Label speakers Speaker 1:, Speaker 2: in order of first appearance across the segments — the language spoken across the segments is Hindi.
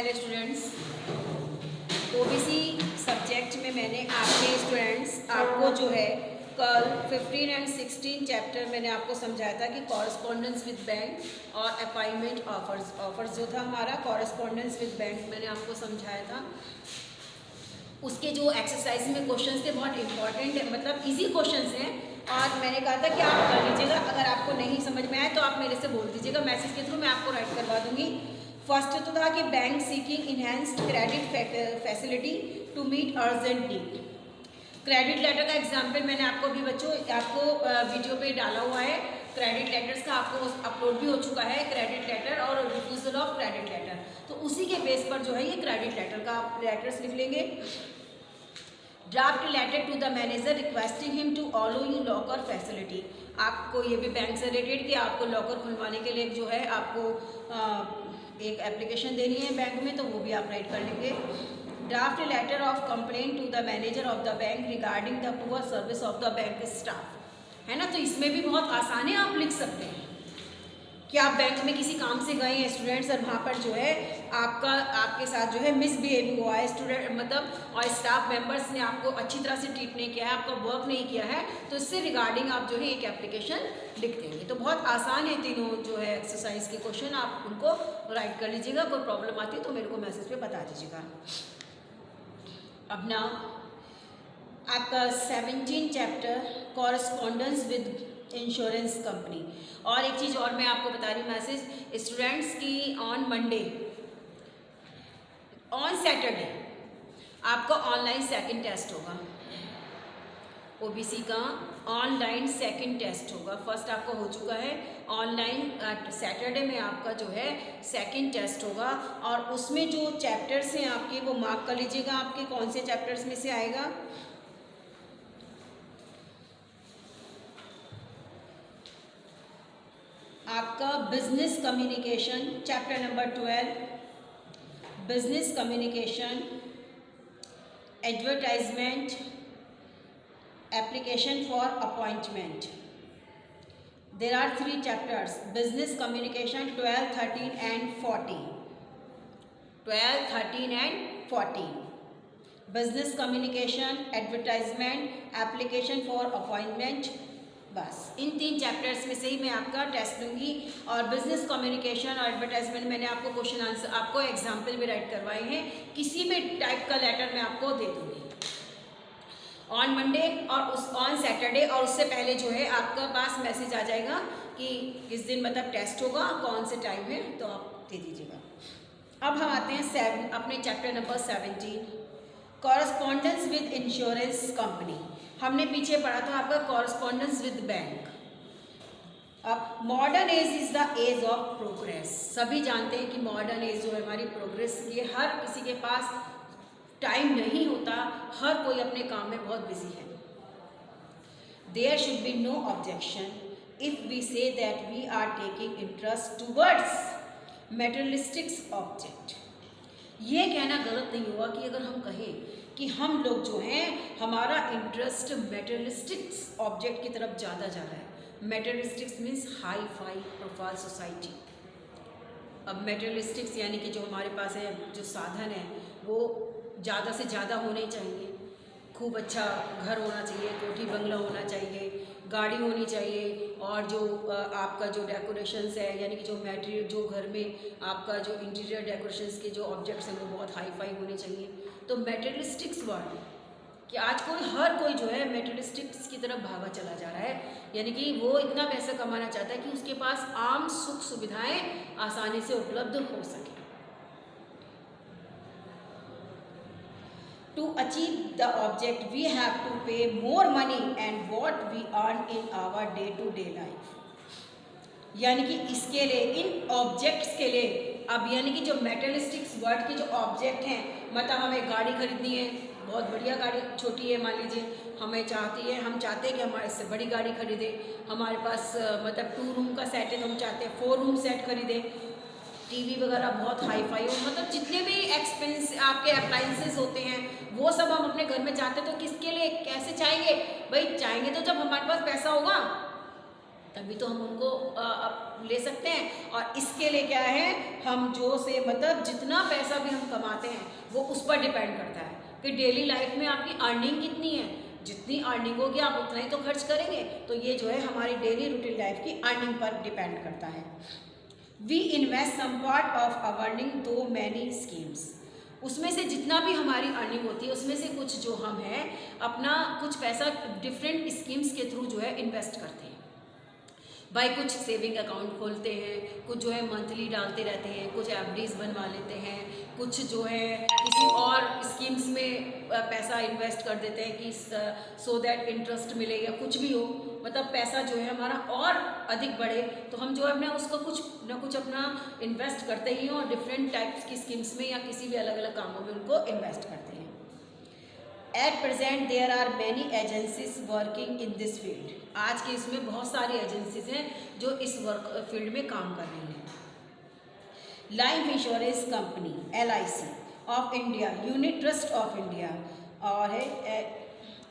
Speaker 1: हेलो स्टूडेंट्स, ओबीसी सब्जेक्ट में मैंने आपके स्टूडेंट्स आपको जो है कल 15 एंड 16 चैप्टर मैंने आपको समझाया था कि कॉरेस्पॉन्डेंस विद बैंक और अपॉइंटमेंट ऑफर्स जो था हमारा कॉरेस्पॉन्डेंस विद बैंक मैंने आपको समझाया था। उसके जो एक्सरसाइज में क्वेश्चंस थे बहुत इंपॉर्टेंट है, मतलब इजी क्वेश्चंस हैं और मैंने कहा था कि आप कर लीजिएगा। अगर आपको नहीं समझ में आए तो आप मेरे से बोल दीजिएगा, मैसेज के थ्रू मैं आपको राइट करवा दूंगी। फर्स्ट तो था कि bank seeking enhanced credit facility to meet urgent need. Credit letter का एग्जाम्पल मैंने आपको अभी बच्चों आपको वीडियो पे डाला हुआ है। क्रेडिट लेटर्स का आपको अपलोड भी हो चुका है, क्रेडिट लेटर और रिफ्यूजल ऑफ क्रेडिट लेटर। तो उसी के बेस पर जो है ये क्रेडिट लेटर का आप लेटर्स लिख लेंगे। Draft letter to the manager requesting him to allow you locker facility. आपको ये भी बैंक से रिलेटेड कि आपको लॉकर खुलवाने के लिए जो है आपको एक एप्लीकेशन देनी है बैंक में, तो वो भी आप राइट कर लेंगे। Draft letter of complaint to the manager of the bank regarding the poor service of the bank staff, है ना। तो इसमें भी बहुत आसान है, आप लिख सकते हैं कि आप बैंक में किसी काम से गए हैं स्टूडेंट्स और वहाँ पर जो है आपके साथ जो है मिसबिहेव हुआ है स्टूडेंट मतलब और स्टाफ मेंबर्स ने आपको अच्छी तरह से ट्रीट नहीं किया है, आपका वर्क नहीं किया है, तो इससे रिगार्डिंग आप जो है एक एप्लीकेशन लिख देंगे। तो बहुत आसान है तीनों जो है एक्सरसाइज के क्वेश्चन, आप उनको राइट कर लीजिएगा। कोई प्रॉब्लम आती है तो मेरे को मैसेज पे बता दीजिएगा। अब ना आपका 17 chapter correspondence with insurance company. और एक चीज़ और मैं आपको बता रही हूँ मैसेज स्टूडेंट्स की ऑन मंडे ऑन सैटरडे आपका ऑनलाइन सेकंड टेस्ट होगा। ओबीसी का ऑनलाइन सेकंड टेस्ट होगा। फर्स्ट आपका हो चुका है, ऑनलाइन सैटरडे में आपका जो है सेकंड टेस्ट होगा और उसमें जो चैप्टर्स हैं आपके वो मार्क कर लीजिएगा। आपके कौन से चैप्टर्स में से आएगा? आपका business communication chapter number 12, business communication, advertisement, application for appointment. There are 3 chapters business communication 12, 13 and 14। 12, 13 and 14 business communication, advertisement, application for appointment. बस इन 3 चैप्टर्स में से ही मैं आपका टेस्ट लूँगी। और बिजनेस कम्युनिकेशन और एडवर्टाइजमेंट मैंने आपको क्वेश्चन आंसर आपको एग्जाम्पल भी राइट करवाए हैं, किसी भी टाइप का लेटर मैं आपको दे दूँगी ऑन मंडे और ऑन सैटरडे। और उससे पहले जो है आपका पास मैसेज आ जाएगा कि किस दिन मतलब टेस्ट होगा, कौन से टाइम में, तो आप दे दीजिएगा। अब हम आते हैं अपने chapter number 17 correspondence with insurance company. हमने पीछे पढ़ा था आपका कॉरेस्पॉन्डेंस विद बैंक। अब modern age is the age of progress. सभी जानते हैं कि मॉडर्न एज जो है हमारी प्रोग्रेस, ये हर किसी के पास टाइम नहीं होता, हर कोई अपने काम में बहुत बिजी है। There should be no objection if we say that we are taking interest towards materialistics object. ये कहना गलत नहीं होगा कि अगर हम कहें कि हम लोग जो हैं हमारा इंटरेस्ट मेटेरियलिस्टिक्स ऑब्जेक्ट की तरफ ज़्यादा जा रहा है। Materialistics means hi-fi profile society. अब मेटेरियलिस्टिक्स यानी कि जो हमारे पास है जो साधन है वो ज़्यादा से ज़्यादा होने चाहिए। खूब अच्छा घर होना चाहिए, कोठी बंगला होना चाहिए, गाड़ी होनी चाहिए, और जो आपका जो डेकोरेशंस है यानी कि जो मटेरियल जो घर में आपका जो इंटीरियर डेकोरेशंस के जो ऑब्जेक्ट्स हैं वो बहुत हाई फाई होने चाहिए। तो मेटेरियलिस्टिक्स वर्ड कि आज हर कोई जो है मेटेरियलिस्टिक्स की तरफ भागा चला जा रहा है, यानी कि वो इतना पैसा कमाना चाहता है कि उसके पास आम सुख सुविधाएं आसानी से उपलब्ध हो सके। To achieve the object, we have to pay more money and what we earn in our day-to-day life. यानी कि इसके लिए इन ऑब्जेक्ट्स के लिए अब यानी कि जो मेटेरियलिस्टिक्स वर्ड के जो ऑब्जेक्ट हैं, मतलब हमें गाड़ी खरीदनी है, बहुत बढ़िया गाड़ी, छोटी है मान लीजिए, हम चाहते हैं कि हमारे इससे बड़ी गाड़ी खरीदें। हमारे पास मतलब 2 रूम का सेट है तो हम चाहते हैं 4 रूम सेट खरीदें। टीवी वगैरह बहुत हाई फाई हो, मतलब जितने भी एक्सपेंस आपके अप्लाइंसेस होते हैं वो सब हम अपने घर में चाहते हैं। तो किसके लिए कैसे चाहेंगे भाई? चाहेंगे तो जब हमारे पास पैसा होगा, तभी तो हम उनको ले सकते हैं। और इसके लिए क्या है, हम जो से मतलब जितना पैसा भी हम कमाते हैं वो उस पर डिपेंड करता है कि डेली लाइफ में आपकी अर्निंग कितनी है। जितनी अर्निंग होगी आप उतना ही तो खर्च करेंगे। तो ये जो है हमारी डेली रूटीन लाइफ की अर्निंग पर डिपेंड करता है। We invest some part of our earning to many schemes. उसमें से जितना भी हमारी अर्निंग होती है उसमें से कुछ जो हम है अपना कुछ पैसा डिफरेंट स्कीम्स के थ्रू जो है इन्वेस्ट करते हैं। भाई कुछ सेविंग अकाउंट खोलते हैं, कुछ जो है मंथली डालते रहते हैं, कुछ एफडीज बनवा लेते हैं, कुछ जो है किसी और स्कीम्स में पैसा इन्वेस्ट कर देते हैं कि सो दैट इंटरेस्ट मिले या कुछ भी हो, मतलब पैसा जो है हमारा और अधिक बढ़े। तो हम जो है अपना उसको कुछ ना कुछ अपना इन्वेस्ट करते ही हैं और डिफरेंट टाइप्स की स्कीम्स में या किसी भी अलग अलग कामों में उनको इन्वेस्ट करते हैं। At present there are many agencies working in this field. आज के इसमें बहुत सारी एजेंसीज हैं जो इस वर्क फील्ड में काम कर रही हैं। Life insurance company LIC of India, unit trust of India और है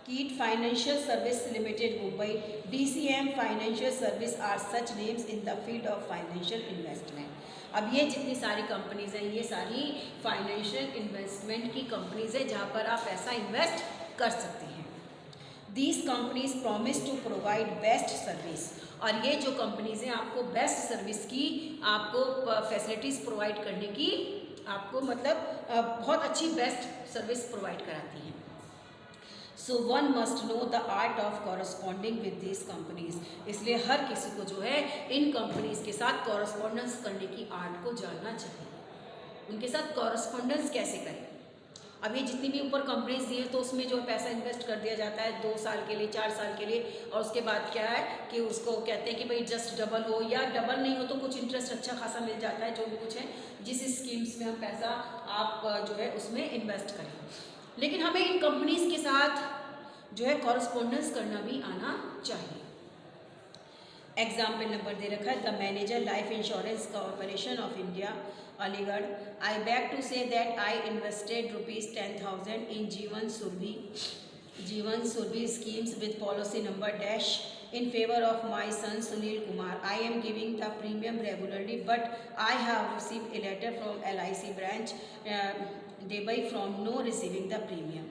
Speaker 1: kit financial service limited Mumbai, DCM financial service are such names in the field of financial investment. अब ये जितनी सारी कंपनीज हैं ये सारी फाइनेंशियल इन्वेस्टमेंट की कंपनीज है जहाँ पर आप पैसा इन्वेस्ट कर सकते हैं। These companies promise to provide best service. और ये जो कंपनीज हैं आपको बेस्ट सर्विस की, आपको फैसिलिटीज़ प्रोवाइड करने की, आपको मतलब बहुत अच्छी बेस्ट सर्विस प्रोवाइड कराती हैं। So one must know the art of corresponding with this companies. इसलिए हर किसी को जो है इन कंपनीज के साथ कॉरस्पॉन्डेंस करने की आर्ट को जानना चाहिए। उनके साथ कॉरस्पॉन्डेंस कैसे करें। अब ये जितनी भी ऊपर कंपनीज दी हैं तो उसमें जो पैसा इन्वेस्ट कर दिया जाता है 2 साल के लिए, 4 साल के लिए, और उसके बाद क्या है कि उसको कहते हैं कि भाई जस्ट डबल हो या डबल नहीं हो तो कुछ इंटरेस्ट अच्छा खासा मिल जाता है, जो भी कुछ है जिस स्कीम्स में हम पैसा आप जो है उसमें इन्वेस्ट करें। लेकिन हमें इन कंपनीज के साथ जो है कॉरस्पॉन्डेंस करना भी आना चाहिए। एग्जाम्पल नंबर दे रखा है, the manager life insurance corporation of India Aligarh, I beg to say that I invested ₹10,000 in Jeevan Surabhi schemes with policy number dash in favor of my son Sunil Kumar. I am giving the premium regularly, but I have received a letter from LIC branch Dubai from no receiving the premium.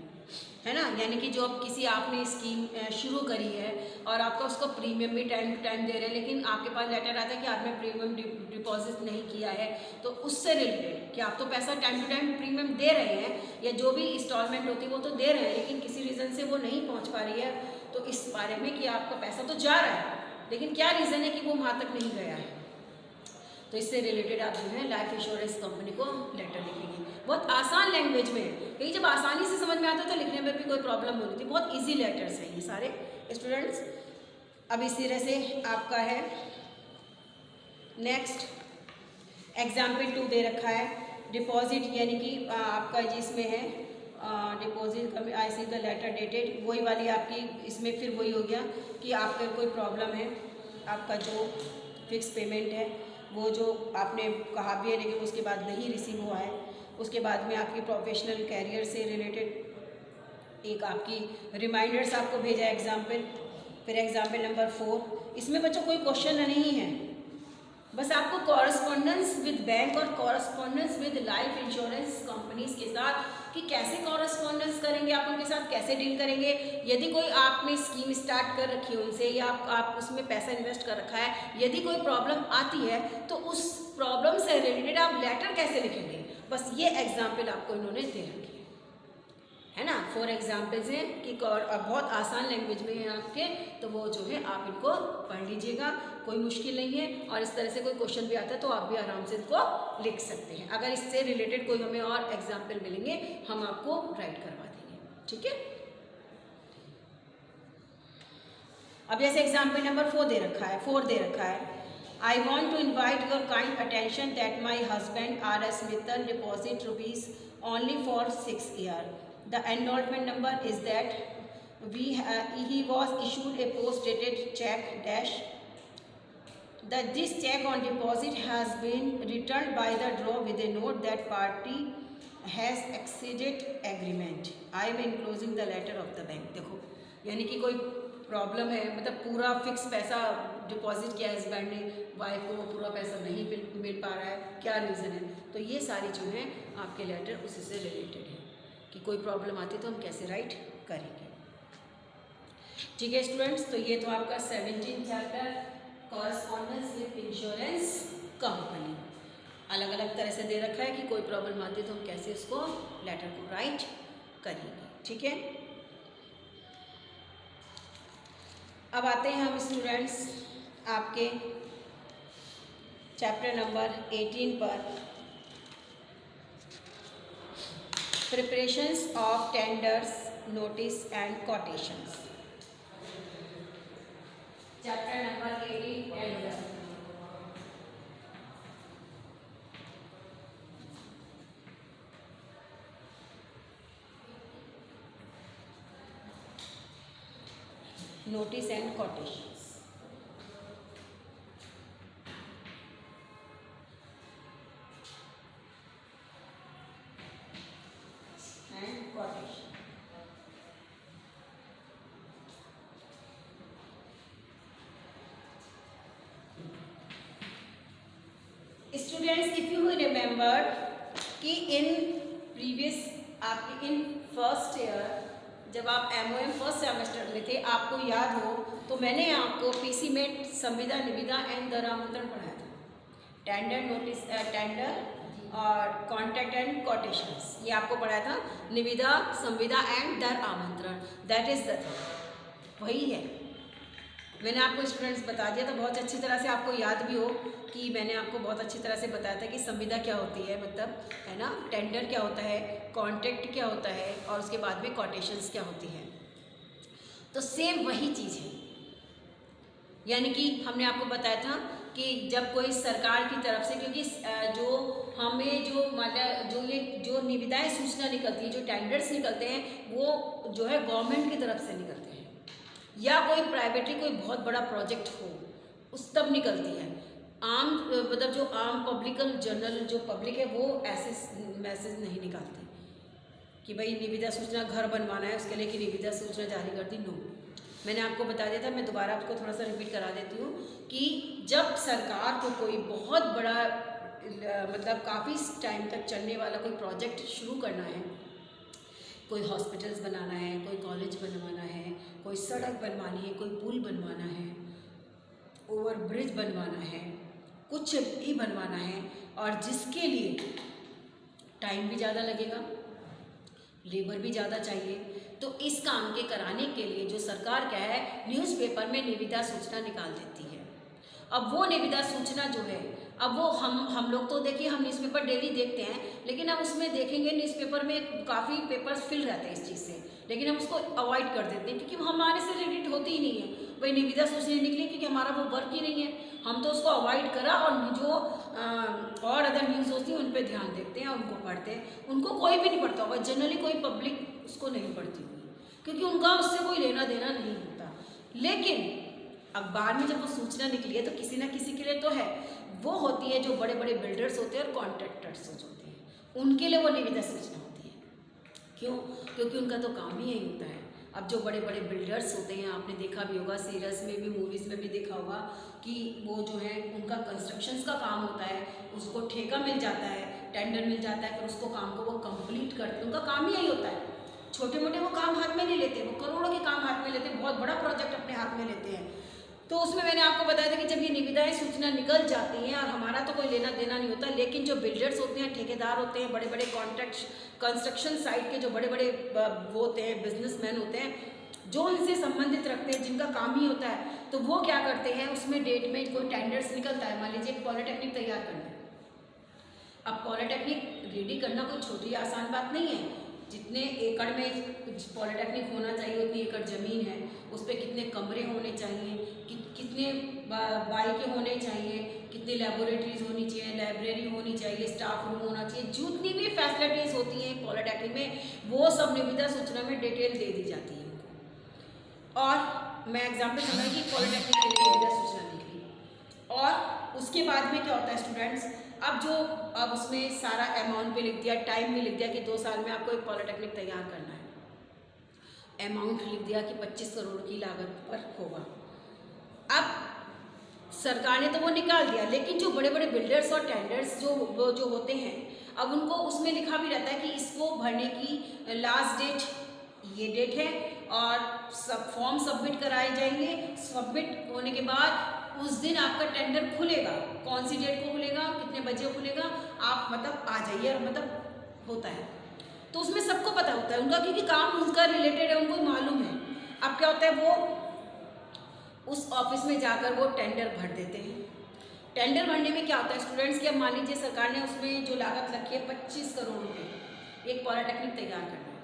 Speaker 1: है ना, यानी कि जो अब किसी आपने स्कीम शुरू करी है और आपका उसको प्रीमियम भी टाइम टू टाइम दे रहे हैं, लेकिन आपके पास लेटर आता है कि आपने प्रीमियम डिपॉजिट नहीं किया है, तो उससे रिलेटेड कि आप तो पैसा टाइम टू टाइम प्रीमियम दे रहे हैं या जो भी इंस्टॉलमेंट होती है वो तो दे रहे हैं, लेकिन किसी रीज़न से वो नहीं पहुंच पा रही है, तो इस बारे में कि आपका पैसा तो जा रहा है लेकिन क्या रीज़न है कि वो वहाँ तक नहीं गया है, तो इससे रिलेटेड आप जो है लाइफ इंश्योरेंस कंपनी को लेटर लिखेंगे। बहुत आसान लैंग्वेज में, क्योंकि जब आसानी से समझ में आता है तो लिखने में भी कोई प्रॉब्लम नहीं होती। बहुत इजी लेटर्स हैं ये सारे स्टूडेंट्स। अब इसी तरह से आपका है नेक्स्ट एग्जाम्पल 2 दे रखा है, डिपॉजिट, यानी कि आपका जिसमें है deposit I see the letter dated, वही वाली आपकी इसमें फिर वही हो गया कि आपका कोई प्रॉब्लम है, आपका जो फिक्स पेमेंट है वो जो आपने कहा भी है लेकिन उसके बाद नहीं रिसीव हुआ है, उसके बाद में आपकी प्रोफेशनल कैरियर से रिलेटेड एक आपकी रिमाइंडर्स आपको भेजा है एग्जाम्पल। फिर एग्जाम्पल नंबर 4, इसमें बच्चों कोई क्वेश्चन नहीं है, बस आपको कॉरस्पॉन्डेंस विद बैंक और correspondence with life insurance companies के साथ कि कैसे कॉरस्पॉन्डेंस करेंगे, आप उनके साथ कैसे डील करेंगे। यदि कोई आपने स्कीम स्टार्ट कर रखी है उनसे या आप उसमें पैसा इन्वेस्ट कर रखा है, यदि कोई प्रॉब्लम आती है तो उस प्रॉब्लम से रिलेटेड आप लेटर कैसे लिखेंगे, बस ये एग्जाम्पल आपको इन्होंने दे रखी है ना। 4 एग्जाम्पल्स हैं कि बहुत आसान लैंग्वेज में है आपके, तो वो जो है आप इनको पढ़ लीजिएगा, कोई मुश्किल नहीं है। और इस तरह से कोई क्वेश्चन भी आता है तो आप भी आराम से इनको लिख सकते हैं। अगर इससे रिलेटेड कोई हमें और एग्जाम्पल मिलेंगे हम आपको राइट करवा देंगे, ठीक है। अब जैसे एग्जाम्पल नंबर 4 दे रखा है, I want to invite your kind attention that my husband RS Mittal deposit rupees only for 6 years. The enrollment number is that he was issued a post-dated check dash that this check on deposit has been returned by the drawer with a note that party has exceeded agreement. I am enclosing the letter of the bank. देखो, यानी कि कोई प्रॉब्लम है, मतलब पूरा फिक्स पैसा डिपॉजिट किया हस्बैंड ने, वाइफ को वो पूरा पैसा नहीं मिल पा रहा है, क्या रीज़न है, तो ये सारी जो है आपके लेटर उसी से रिलेटेड है कि कोई प्रॉब्लम आती है तो हम कैसे राइट करेंगे। ठीक है स्टूडेंट्स, तो ये तो आपका 17 chapter correspondence with insurance company अलग अलग तरह से दे रखा है कि कोई प्रॉब्लम आती है तो हम कैसे उसको लेटर को राइट करेंगे। ठीक है, अब आते हैं हम स्टूडेंट्स आपके चैप्टर नंबर 18 पर, preparations of tenders notice and quotations. Chapter number 18 tender. Notice and quotations. And quotation. Students, if you remember कि in previous आपके in first year जब आप MOM फर्स्ट सेमेस्टर में थे, आपको याद हो तो मैंने आपको पीसी में संविदा, निविदा एंड दर आमंत्रण पढ़ाया था। टेंडर, नोटिस, टेंडर और कॉन्ट्रैक्ट एंड कोटेशंस, ये आपको पढ़ाया था। निविदा, संविदा एंड दर आमंत्रण, दैट इज द थिंग, वही है। मैंने आपको स्टूडेंट्स बता दिया था, बहुत अच्छी तरह से आपको याद भी हो कि मैंने आपको बहुत अच्छी तरह से बताया था कि संविदा क्या होती है, मतलब है ना, टेंडर क्या होता है, कॉन्ट्रैक्ट क्या होता है और उसके बाद में कोटेशंस क्या होती है। तो सेम वही चीज़ है, यानी कि हमने आपको बताया था कि जब कोई सरकार की तरफ से, क्योंकि जो हमें जो निविदाएं सूचना निकलती है, जो टेंडर्स निकलते हैं, वो जो है गवर्नमेंट की तरफ से निकलते हैं, या कोई प्राइवेटली कोई बहुत बड़ा प्रोजेक्ट हो उस तब निकलती है। आम मतलब जो आम पब्लिकल जनरल जो पब्लिक है वो ऐसे मैसेज नहीं निकालती कि भाई निविदा सूचना घर बनवाना है उसके लिए कि निविदा सूचना जारी कर दी। नो, मैंने आपको बता दिया था, मैं दोबारा आपको थोड़ा सा रिपीट करा देती हूँ कि जब सरकार को कोई बहुत बड़ा मतलब काफ़ी टाइम तक चलने वाला कोई प्रोजेक्ट शुरू करना है, कोई हॉस्पिटल्स बनाना है, कोई कॉलेज बनवाना है, कोई सड़क बनवानी है, कोई पुल बनवाना है, ओवर ब्रिज बनवाना है, कुछ भी बनवाना है, और जिसके लिए टाइम भी ज़्यादा लगेगा, लेबर भी ज़्यादा चाहिए, तो इस काम के कराने के लिए जो सरकार क्या है, न्यूज़पेपर में निविदा सूचना निकाल देती है। अब वो निविदा सूचना जो है, अब वो हम लोग तो देखिए हम न्यूज़पेपर डेली देखते हैं, लेकिन अब उसमें देखेंगे न्यूज़पेपर में काफ़ी पेपर्स फिल रहते हैं इस चीज़ से, लेकिन हम उसको अवॉइड कर देते हैं क्योंकि वो हमारे से रिलेटेड होती ही नहीं है। वही निविदा सूचना निकली क्योंकि हमारा वो वर्क ही नहीं है, हम तो उसको अवॉइड करा, और जो और अदर न्यूज़ होती है उन पर ध्यान देते हैं, उनको पढ़ते हैं। उनको कोई भी नहीं पढ़ता होगा, जनरली कोई पब्लिक उसको नहीं पढ़ती होगी क्योंकि उनका उससे कोई लेना देना नहीं होता। लेकिन अखबार में जब वो सूचना निकली है तो किसी ना किसी के लिए तो है, वो होती है जो बड़े बड़े बिल्डर्स होते हैं और कॉन्ट्रैक्टर्स होते हैं, उनके लिए वो निविदा सूचना होती है। क्यों? क्योंकि उनका तो काम ही यही होता है। अब जो बड़े बड़े बिल्डर्स होते हैं, आपने देखा भी होगा, सीरियल्स में भी, मूवीज़ में भी देखा होगा कि वो जो है उनका कंस्ट्रक्शंस का काम होता है, उसको ठेका मिल जाता है, टेंडर मिल जाता है, फिर उसको काम को वो कंप्लीट करते हैं, उनका काम ही यही होता है। छोटे मोटे वो काम हाथ में नहीं लेते, वो करोड़ों के काम हाथ में लेते हैं, बहुत बड़ा प्रोजेक्ट अपने हाथ में लेते हैं। तो उसमें मैंने आपको बताया था कि जब ये निविदाएं सूचना निकल जाती हैं और हमारा तो कोई लेना देना नहीं होता, लेकिन जो बिल्डर्स होते हैं, ठेकेदार होते हैं, बड़े बड़े कॉन्ट्रैक्ट कंस्ट्रक्शन साइट के जो बड़े बड़े वो होते हैं, बिजनेसमैन होते हैं, जो इनसे संबंधित रखते हैं, जिनका काम ही होता है, तो वो क्या करते हैं, उसमें डेट में कोई टेंडर्स निकलता है, मान लीजिए पॉलिटेक्निक तैयार करना है। अब पॉलिटेक्निक रेडी करना कोई छोटी आसान बात नहीं है। जितने एकड़ में पॉलिटेक्निक होना चाहिए उतनी एकड़ ज़मीन है, उस पर कितने कमरे होने चाहिए, कितने बाइकें होने चाहिए, कितनी लेबोरेटरीज होनी चाहिए, लाइब्रेरी होनी चाहिए, स्टाफ रूम होना चाहिए, जितनी भी फैसिलिटीज़ होती हैं पॉलिटेक्निक में, वो सब निविदा सूचना में डिटेल दे दी जाती है उनको। और मैं एग्जाम्पल समझ कि पॉलिटेक्निक के लिए निविदा सूचना निकली, और उसके बाद में क्या होता है स्टूडेंट्स, अब उसमें सारा अमाउंट भी लिख दिया, टाइम भी लिख दिया कि 2 साल में आपको एक पॉलिटेक्निक तैयार करना है। अमाउंट लिख दिया कि 25 करोड़ की लागत पर होगा। अब सरकार ने तो वो निकाल दिया, लेकिन जो बड़े बड़े बिल्डर्स और टेंडर्स जो होते हैं, अब उनको उसमें लिखा भी रहता है कि इसको भरने की लास्ट डेट ये डेट है और सब फॉर्म सबमिट कराए जाएंगे। सबमिट होने के बाद उस दिन आपका टेंडर खुलेगा। कौन सी डेट को खुलेगा, कितने बजे खुलेगा, आप मतलब आ जाइए, और मतलब होता है। तो उसमें सबको पता होता है उनका, क्योंकि काम उनका रिलेटेड है, उनको मालूम है। अब क्या होता है, वो उस ऑफिस में जाकर वो टेंडर भर देते हैं। टेंडर भरने में क्या होता है स्टूडेंट्स, कि अब मान लीजिए सरकार ने उसमें जो लागत रखी है 25 करोड़ रुपये एक पॉलिटेक्निक तैयार करना है।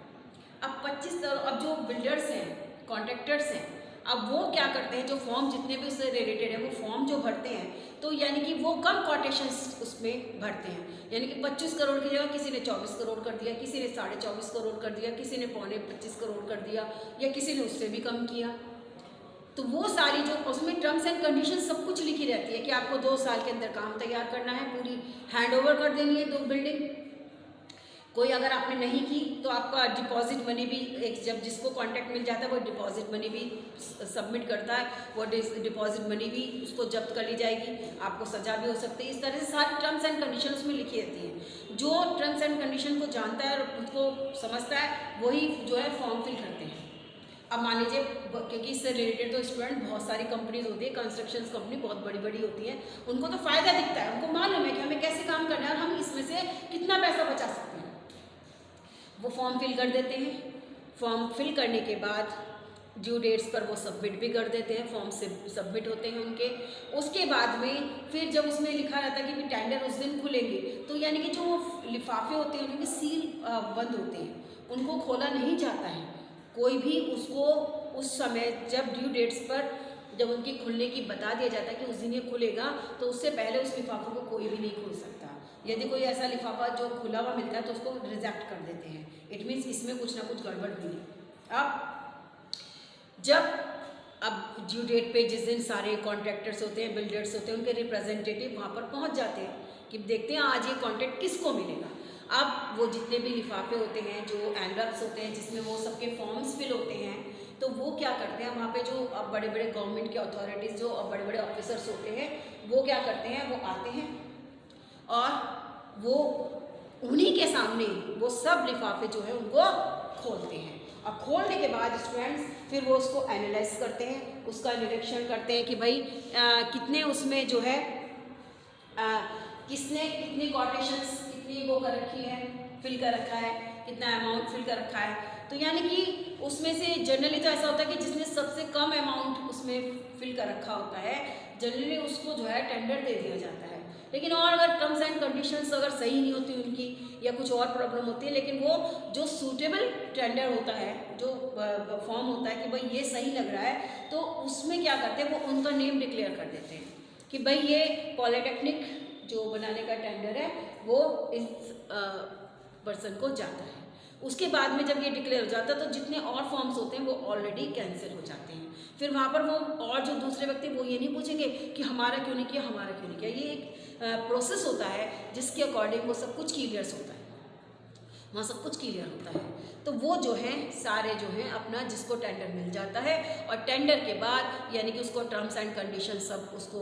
Speaker 1: अब 25 करोड़, अब जो बिल्डर्स हैं, कॉन्ट्रैक्टर्स हैं, अब वो क्या करते हैं, जो फॉर्म जितने भी उससे रिलेटेड है वो फॉर्म जो भरते हैं, तो यानी कि वो कम कोटेशंस उसमें भरते हैं। यानी कि 25 करोड़ की जगह किसी ने 24 करोड़ कर दिया, किसी ने 24.5 करोड़ कर दिया, किसी ने 25 करोड़ कर दिया, या किसी ने उससे भी कम किया। तो वो सारी जो उसमें टर्म्स एंड कंडीशन सब कुछ लिखी रहती है कि आपको 2 साल के अंदर काम तैयार करना है, पूरी हैंडओवर कर देनी है 2 बिल्डिंग। कोई अगर आपने नहीं की तो आपका डिपॉजिट मनी भी, एक जब जिसको कॉन्ट्रैक्ट मिल जाता है वो डिपॉजिट मनी भी सबमिट करता है, वो डिपॉजिट मनी भी उसको जब्त कर ली जाएगी, आपको सजा भी हो सकती है। इस तरह से सारी टर्म्स एंड कंडीशन उसमें लिखी रहती हैं। जो टर्म्स एंड कंडीशन को जानता है और उसको समझता है वही जो है फॉर्म फिल करते हैं। अब मान लीजिए, क्योंकि इससे रिलेटेड तो स्टूडेंट बहुत सारी कंपनीज होती है, कंस्ट्रक्शन कंपनी बहुत बड़ी बड़ी होती है, उनको तो फ़ायदा दिखता है, उनको मालूम है कि हमें कैसे काम करना है और हम इसमें से कितना पैसा बचा सकते हैं। वो फॉर्म फिल कर देते हैं। फॉर्म फिल करने के बाद ड्यू डेट्स पर वो सबमिट भी कर देते हैं, फॉर्म से सबमिट होते हैं उनके। उसके बाद में फिर जब उसमें लिखा रहता है कि टेंडर उस दिन खुलेंगे, तो यानी कि जो लिफाफे होते हैं उनके सील बंद होते हैं, उनको खोला नहीं जाता है। कोई भी उसको उस समय जब ड्यू डेट्स पर जब उनके खुलने की बता दिया जाता है कि उस दिन ये खुलेगा, तो उससे पहले उस लिफाफे को कोई भी नहीं खोल सकता। यदि कोई ऐसा लिफाफा जो खुला हुआ मिलता है तो उसको रिजेक्ट कर देते हैं। इट मीन्स इसमें कुछ ना कुछ गड़बड़ हुई है। अब ड्यू डेट पे जिस दिन सारे कॉन्ट्रैक्टर्स होते हैं, बिल्डर्स होते हैं, उनके रिप्रेजेंटेटिव वहाँ पर पहुँच जाते हैं कि देखते हैं आज ये कॉन्ट्रैक्ट किसको मिलेगा। अब वो जितने भी लिफाफे होते हैं, जो एनवलप्स होते हैं जिसमें वो सबके फॉर्म्स फिल होते हैं, तो वो क्या करते हैं वहाँ पे जो अब बड़े बड़े गवर्नमेंट के अथॉरिटीज़ जो अब बड़े बड़े ऑफिसर्स होते हैं, वो क्या करते हैं, वो आते हैं और वो उन्हीं के सामने वो सब लिफाफे जो है उनको खोलते हैं। और खोलने के बाद स्टूडेंट्स फिर वो उसको एनालाइज करते हैं, उसका निरीक्षण करते हैं कि भाई कितने उसमें जो है किसने कितनी कोटेशंस कितनी वो कर रखी है, फिल कर रखा है, कितना अमाउंट फिल कर रखा है। तो यानी कि उसमें से जनरली तो ऐसा होता है कि जिसने सबसे कम अमाउंट उसमें फिल कर रखा होता है, जनरली उसको जो है टेंडर दे दिया जाता है। लेकिन और अगर टर्म्स एंड कंडीशंस अगर सही नहीं होती उनकी, या कुछ और प्रॉब्लम होती है, लेकिन वो जो सूटेबल टेंडर होता है, जो फॉर्म होता है कि भाई ये सही लग रहा है, तो उसमें क्या करते हैं, वो उनका नेम डिक्लेयर कर देते हैं कि भाई ये पॉलिटेक्निक जो बनाने का टेंडर है वो इस पर्सन को जाता है। उसके बाद में जब ये डिक्लेयर हो जाता है तो जितने और फॉर्म्स होते हैं वो ऑलरेडी कैंसिल हो जाते हैं। फिर वहाँ पर वो और जो दूसरे व्यक्ति वो ये नहीं पूछेंगे कि हमारा क्यों नहीं किया, हमारा क्यों नहीं किया। ये एक प्रोसेस होता है जिसके अकॉर्डिंग वो सब कुछ क्लियर होता है, वहाँ सब कुछ क्लियर होता है। तो वो जो है सारे जो हैं अपना जिसको टेंडर मिल जाता है, और टेंडर के बाद यानी कि उसको टर्म्स एंड कंडीशन सब उसको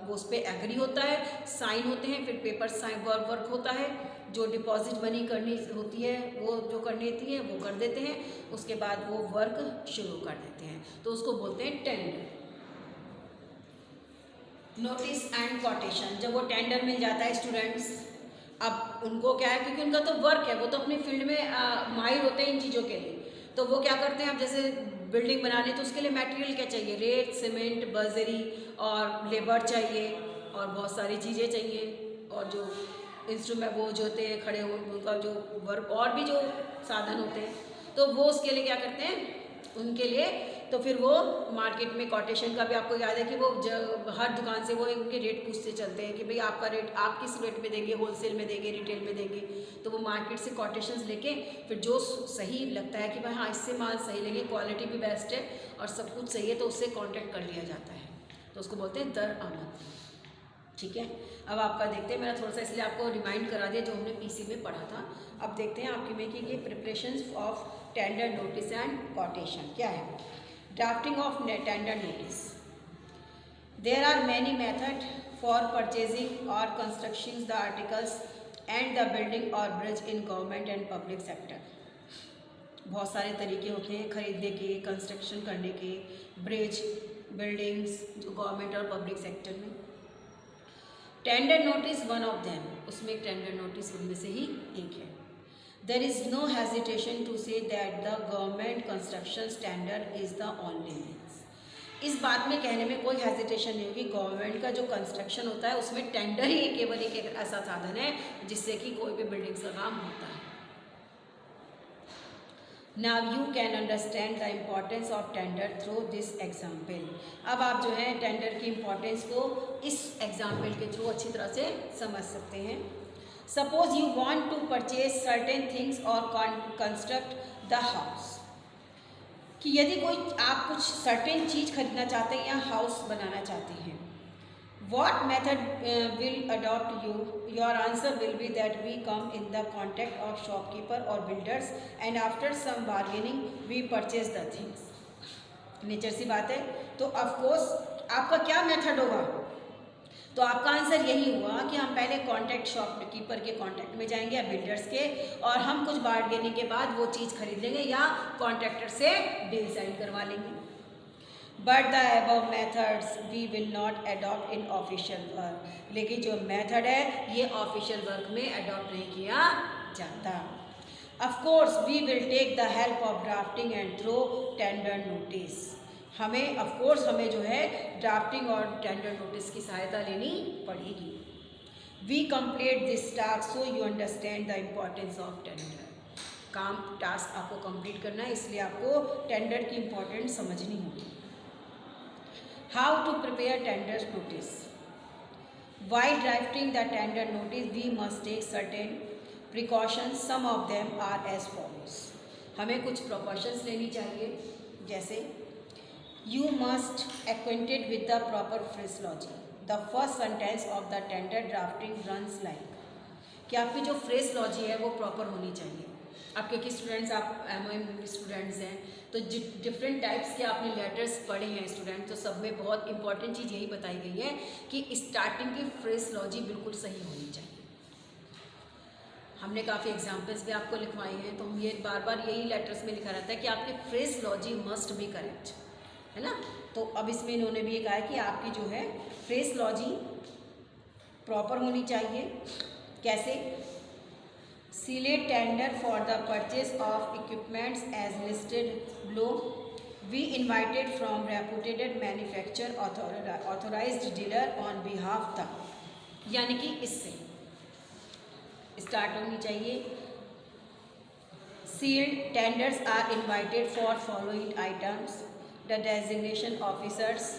Speaker 1: वो उस पर एग्री होता है, साइन होते हैं, फिर पेपर साइन वर्क होता है, जो डिपॉजिट मनी करनी होती है वो जो करनी होती है वो कर देते हैं। उसके बाद वो वर्क शुरू कर देते हैं, तो उसको बोलते हैं टेंडर। नोटिस एंड कोटेशन, जब वो टेंडर मिल जाता है स्टूडेंट्स, अब उनको क्या है, क्योंकि उनका तो वर्क है, वो तो अपने फील्ड में माहिर होते हैं इन चीज़ों के लिए, तो वो क्या करते हैं, अब जैसे बिल्डिंग बनाने तो उसके लिए मटेरियल क्या चाहिए, रेत, सीमेंट, बजरी और लेबर चाहिए और बहुत सारी चीज़ें चाहिए, और जो इंस्ट्रूमेंट वो जो होते हैं खड़े हो उनका जो वर्क और भी जो साधन होते हैं, तो वो उसके लिए क्या करते हैं उनके लिए, तो फिर वो मार्केट में कोटेशन का भी आपको याद है कि वो हर दुकान से वो उनके रेट पूछते चलते हैं कि भाई आपका रेट आप किस रेट में देंगे, होलसेल में देंगे, रिटेल में देंगे। तो वो मार्केट से कोटेशंस लेके फिर जो सही लगता है कि भाई हाँ इससे माल सही लेंगे, क्वालिटी भी बेस्ट है और सब कुछ सही है, तो उससे कॉन्टैक्ट कर लिया जाता है, तो उसको बोलते हैं दर आमद। ठीक है, अब आपका देखते हैं, मेरा थोड़ा सा इसलिए आपको रिमाइंड करा दिया जो हमने पीसी में पढ़ा था। अब देखते हैं आपकी मेकिंग की preparations of tender notice and quotation क्या है। Drafting of tender notice. There are many method for purchasing और construction the articles and the building और bridge in government and public sector. बहुत सारे तरीके होते हैं खरीदने के, कंस्ट्रक्शन करने के, ब्रिज, बिल्डिंग्स जो गवर्नमेंट और पब्लिक सेक्टर में। Tender notice one of them, उसमें एक टेंडर नोटिस उनमें से ही एक है। There is no hesitation to say that the government construction standard is the only means. इस बात में कहने में कोई हेजिटेशन नहीं होगी, गवर्नमेंट का जो कंस्ट्रक्शन होता है उसमें टेंडर ही केवल एक ऐसा साधन है जिससे कि कोई भी बिल्डिंग्स का काम होता है। Now you can understand the importance of tender through this example. अब आप जो है टेंडर की इम्पोर्टेंस को इस एग्जाम्पल के थ्रू अच्छी तरह से समझ सकते हैं। Suppose you want to purchase certain things or construct the house. कि यदि कोई आप कुछ सर्टेन चीज़ खरीदना चाहते हैं या हाउस बनाना चाहते हैं, what method will adopt you? Your answer will be that we come in the contact of shopkeeper or builders and after some bargaining we purchase the things. Nature सी बात है, तो ऑफ कोर्स आपका क्या मेथड होगा, तो आपका आंसर यही हुआ कि हम पहले कॉन्टैक्ट शॉपकीपर के कॉन्टैक्ट में जाएंगे या बिल्डर्स के, और हम कुछ बार्गेनिंग के बाद वो चीज़ खरीद लेंगे या कॉन्ट्रैक्टर से डील साइन करवा लेंगे। But the above methods we will not adopt in official work, लेकिन जो मेथड है ये ऑफिशियल वर्क में अडॉप्ट नहीं किया जाता। Of course we will take the help of drafting and through tender notice. हमें ऑफ कोर्स हमें जो है ड्राफ्टिंग और टेंडर नोटिस की सहायता लेनी पड़ेगी। We complete this task so you understand the importance of tender. काम टास्क आपको कंप्लीट करना है, इसलिए आपको टेंडर की इम्पोर्टेंस समझनी होगी। How to prepare tender notice? While drafting the tender notice, we must take certain precautions. Some of them are as follows. हमें कुछ precautions लेनी चाहिए, जैसे you must acquainted with the proper phraseology. The first sentence of the tender drafting runs like, कि आपकी जो phraseology है वो proper होनी चाहिए। आप क्योंकि स्टूडेंट्स आप MOM स्टूडेंट्स हैं, तो डिफरेंट टाइप्स के आपने लेटर्स पढ़े हैं स्टूडेंट, तो सब में बहुत इंपॉर्टेंट चीज़ यही बताई गई है कि स्टार्टिंग की फ्रेजलॉजी बिल्कुल सही होनी चाहिए। हमने काफ़ी एग्जांपल्स भी आपको लिखवाए हैं, तो हम ये बार बार यही लेटर्स में लिखा रहता है कि आपकी फ्रेजलॉजी मस्ट बी करेक्ट, है ना। तो अब इसमें इन्होंने भी ये कहा है कि आपकी जो है फ्रेजलॉजी प्रॉपर होनी चाहिए। कैसे? Sealed tender for the purchase of equipments as listed below. We invited from reputed manufacturer authorized dealer on behalf the, यानी कि इससे स्टार्ट होनी चाहिए। Sealed tenders are invited for following items. The designation officers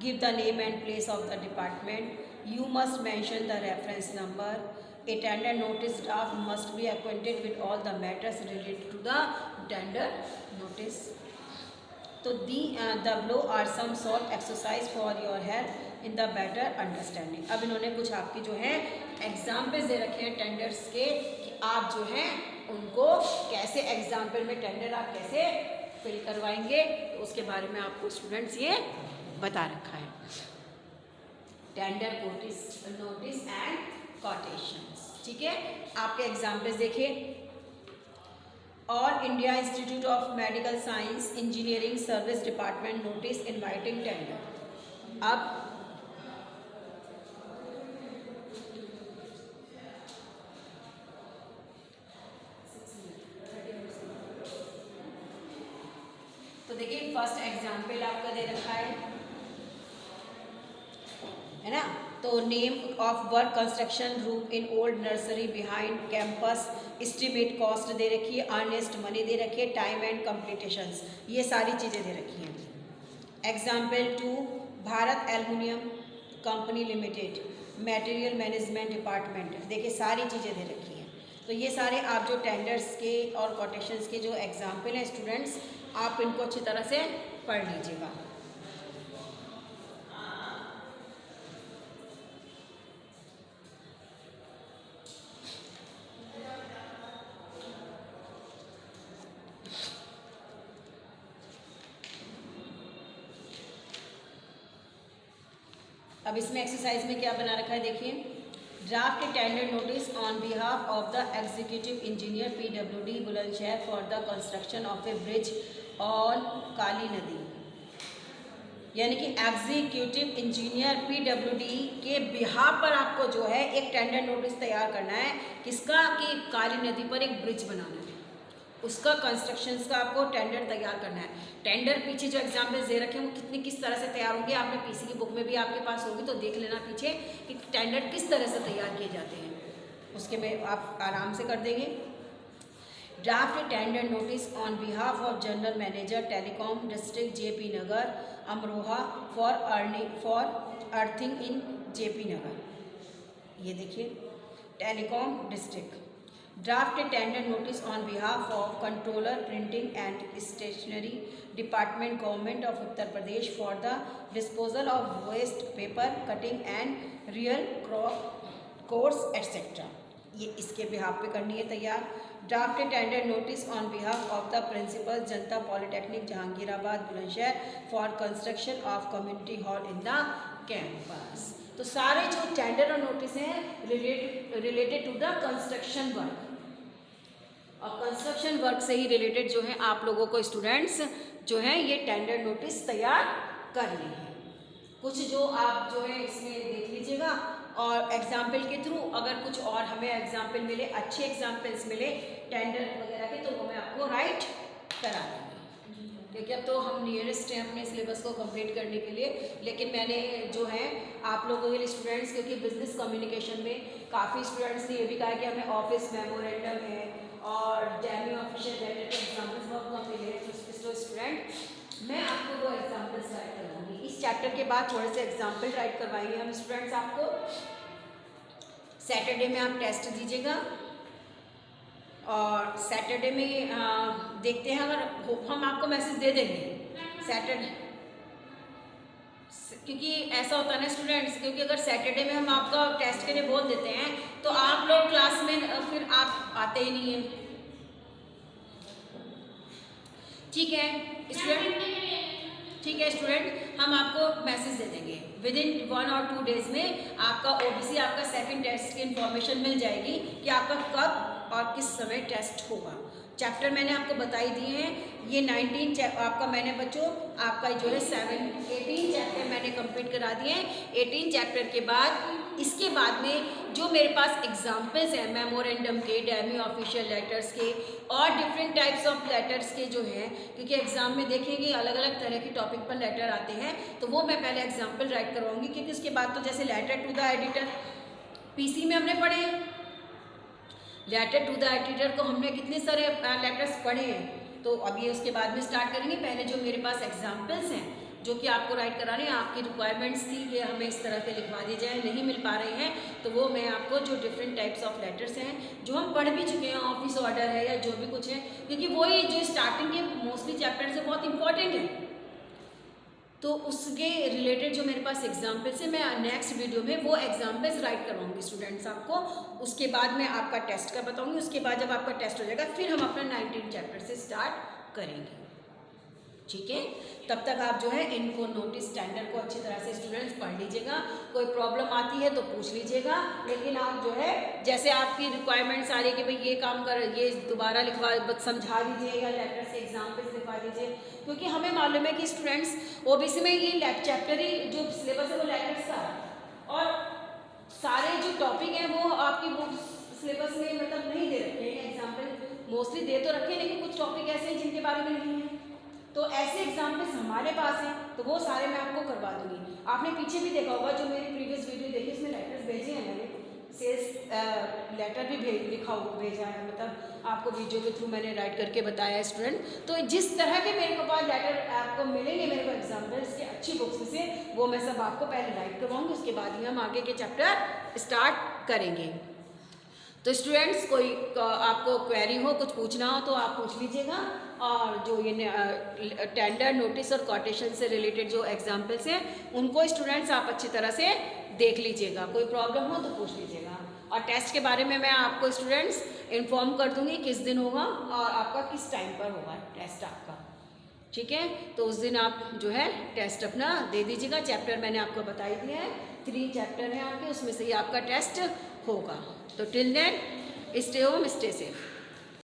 Speaker 1: give the name and place of the department. You must mention the reference number. A tender notice draft must be acquainted with all the matters related to the tender notice. तो the below are some short exercise for your help in the better understanding. अब इन्होंने कुछ आपकी जो है एग्जाम्पल्स दे रखे हैं टेंडर्स के, कि आप जो है उनको कैसे एग्जाम्पल में टेंडर आप कैसे फिल करवाएंगे, तो उसके बारे में आपको स्टूडेंट्स ये बता रखा है। टेंडर नोटिस एंड कोटेशंस, ठीक है। आपके एग्जाम्पल्स देखिए, all India institute of medical science engineering service department notice inviting tender. अब तो देखिए फर्स्ट एग्जाम्पल आपका दे रखा है ना। तो name of work construction room in old nursery behind campus, estimate cost दे रखी है, अर्नेस्ट मनी दे रखी है, टाइम एंड कंप्लीटेशंस, ये सारी चीज़ें दे रखी हैं। Example 2, Bharat aluminium company limited material management department, देखिए सारी चीज़ें दे रखी हैं। तो ये सारे आप जो टेंडर्स के और कोटेशंस के जो एग्जाम्पल हैं स्टूडेंट्स, आप इनको अच्छी तरह से पढ़ लीजिएगा। अब इसमें एक्सरसाइज में क्या बना रखा है देखिए, draft tender notice on behalf of the executive engineer PWD Bulandshahr for the construction of a bridge on Kali नदी। यानी कि एग्जीक्यूटिव इंजीनियर PWD के बिहाफ पर आपको जो है एक टेंडर नोटिस तैयार करना है, किसका, कि काली नदी पर एक ब्रिज बनाना है, उसका कंस्ट्रक्शंस का आपको टेंडर तैयार करना है। टेंडर पीछे जो एग्जाम्पल्स दे रखे हैं वो कितने किस तरह से तैयार होंगे, आपने पीसी की बुक में भी आपके पास होगी तो देख लेना पीछे कि टेंडर किस तरह से तैयार किए जाते हैं, उसके में आप आराम से कर देंगे। Draft tender notice on behalf of general manager telecom district JP Nagar Amroha for earthing in JP Nagar. ये देखिए telecom district. Draft tender notice on behalf of controller printing and stationery department government of Uttar Pradesh for the disposal of waste paper cutting and real course etcetera. ये इसके बिहाफ पे करनी है तैयार। Draft tender notice on behalf of the principal Janata polytechnic Jahangirabad Bulandshahr for construction of community hall in the campus. तो सारे जो टेंडर और नोटिस हैं related to the construction work, और कंस्ट्रक्शन वर्क से ही रिलेटेड जो है आप लोगों को स्टूडेंट्स जो है ये टेंडर नोटिस तैयार करनी है। कुछ जो आप जो है इसमें देख लीजिएगा, और एग्जाम्पल के थ्रू अगर कुछ और हमें एग्जाम्पल मिले, अच्छे एग्जाम्पल्स मिले टेंडर वगैरह के, तो वो मैं आपको राइट करा दूँगी। देखिए अब तो हम नियरेस्ट हैं अपने सिलेबस को कंप्लीट करने के लिए, लेकिन मैंने जो है आप लोगों के लिए स्टूडेंट्स, क्योंकि बिजनेस कम्युनिकेशन में काफ़ी स्टूडेंट्स ने ये भी कहा कि हमें ऑफिस मेमोरेंडम है और डेमी ऑफिशियल लेटर के एग्जाम्पल्स बहुत कम मिले, तो स्टूडेंट मैं आपको वो एग्जाम्पल्स राइट करवाऊंगी। इस चैप्टर के बाद थोड़े से एग्जाम्पल राइट करवाएंगे हम स्टूडेंट्स आपको। सैटरडे में आप टेस्ट दीजिएगा, और सैटरडे में देखते हैं, अगर हम आपको मैसेज दे देंगे सैटरडे, क्योंकि ऐसा होता है ना स्टूडेंट्स, क्योंकि अगर सैटरडे में हम आपका टेस्ट के लिए बोल देते हैं तो आप लोग क्लास में फिर आप आते ही नहीं हैं। ठीक है स्टूडेंट, ठीक है स्टूडेंट, हम आपको मैसेज दे देंगे विद इन 1 और 2 डेज में। आपका OBC आपका सेकंड टेस्ट की इन्फॉर्मेशन मिल जाएगी कि आपका कब और किस समय टेस्ट होगा। चैप्टर मैंने आपको बताई दिए हैं, ये 19 आपका मैंने बच्चों आपका जो है 18 चैप्टर मैंने कंप्लीट करा दिए हैं। 18 चैप्टर के बाद इसके बाद में जो मेरे पास एग्जाम्पल्स हैं मेमोरेंडम के, डेमी ऑफिशियल लेटर्स के और डिफरेंट टाइप्स ऑफ लेटर्स के जो हैं, क्योंकि एग्जाम में देखेंगे अलग अलग तरह के टॉपिक पर लेटर आते हैं, तो वो मैं पहले एग्जाम्पल राइट करवाऊंगी, क्योंकि उसके बाद तो जैसे letter to the editor PC में हमने पढ़े हैं, लेटर टू द एडिटर को हमने कितने सारे लेटर्स पढ़े हैं, तो अभी उसके बाद में स्टार्ट करेंगे। पहले जो मेरे पास एग्जाम्पल्स हैं जो कि आपको राइट कराने, आपकी रिक्वायरमेंट्स थी कि हमें इस तरह के लिखवा दिए जाए, नहीं मिल पा रहे हैं, तो वो मैं आपको जो डिफरेंट टाइप्स ऑफ लेटर्स हैं जो हम पढ़ भी चुके हैं, ऑफिस ऑर्डर है या जो भी कुछ है, क्योंकि वही जो स्टार्टिंग के मोस्टली चैप्टर्स है बहुत इंपॉर्टेंट है, तो उसके रिलेटेड जो मेरे पास एग्जाम्पल्स है मैं नेक्स्ट वीडियो में वो एग्जाम्पल्स राइट करवाऊंगी स्टूडेंट्स आपको। उसके बाद मैं आपका टेस्ट का बताऊंगी, उसके बाद जब आपका टेस्ट हो जाएगा फिर हम अपना 19 चैप्टर से स्टार्ट करेंगे। ठीक है, तब तक आप जो है इनको नोटिस स्टैंडर्ड को अच्छी तरह से स्टूडेंट्स पढ़ लीजिएगा। कोई प्रॉब्लम आती है तो पूछ लीजिएगा, लेकिन आप जो है जैसे आपकी रिक्वायरमेंट्स आ रही है कि भाई ये काम कर, ये दोबारा लिखवा समझा दीजिए या लेटर से एग्जाम्पल्स लिखवा दीजिए, क्योंकि हमें मालूम है कि स्टूडेंट्स OBC में ये चैप्टर ही जो सिलेबस है वो लेटर्स का, और सारे जो टॉपिक हैं वो आपकी बुक सिलेबस में मतलब नहीं दे रखे हैं। एग्जाम्पल मोस्टली दे तो रखे हैं, लेकिन कुछ टॉपिक ऐसे हैं जिनके बारे में नहीं है, तो ऐसे एग्जाम्पल्स हमारे पास हैं, तो वो सारे मैं आपको करवा दूंगी। आपने पीछे भी देखा होगा जो मेरी प्रीवियस वीडियो देखी, उसमें लेटर्स भेजे हैं मैंने, सेल्स लेटर भी भेजा है, मतलब आपको वीडियो के थ्रू मैंने राइट करके बताया है स्टूडेंट। तो जिस तरह के मेरे को पास लेटर आपको मिलेंगे मेरे को एग्जाम्पल्स के अच्छी बुक्स से, वो मैं सब आपको पहले राइट करवाऊँगी, उसके बाद ही हम आगे के चैप्टर स्टार्ट करेंगे। तो स्टूडेंट्स कोई आपको क्वेरी हो, कुछ पूछना हो तो आप पूछ लीजिएगा, और जो ये टेंडर नोटिस और कोटेशन से रिलेटेड जो एग्जाम्पल्स हैं उनको स्टूडेंट्स आप अच्छी तरह से देख लीजिएगा, कोई प्रॉब्लम हो तो पूछ लीजिएगा। और टेस्ट के बारे में मैं आपको स्टूडेंट्स इन्फॉर्म कर दूंगी किस दिन होगा और आपका किस टाइम पर होगा टेस्ट आपका। ठीक है, तो उस दिन आप जो है टेस्ट अपना दे दीजिएगा। चैप्टर मैंने आपको बता ही दिया है, 3 चैप्टर हैं आपके, उसमें से ही आपका टेस्ट होगा। तो till then stay home, stay safe.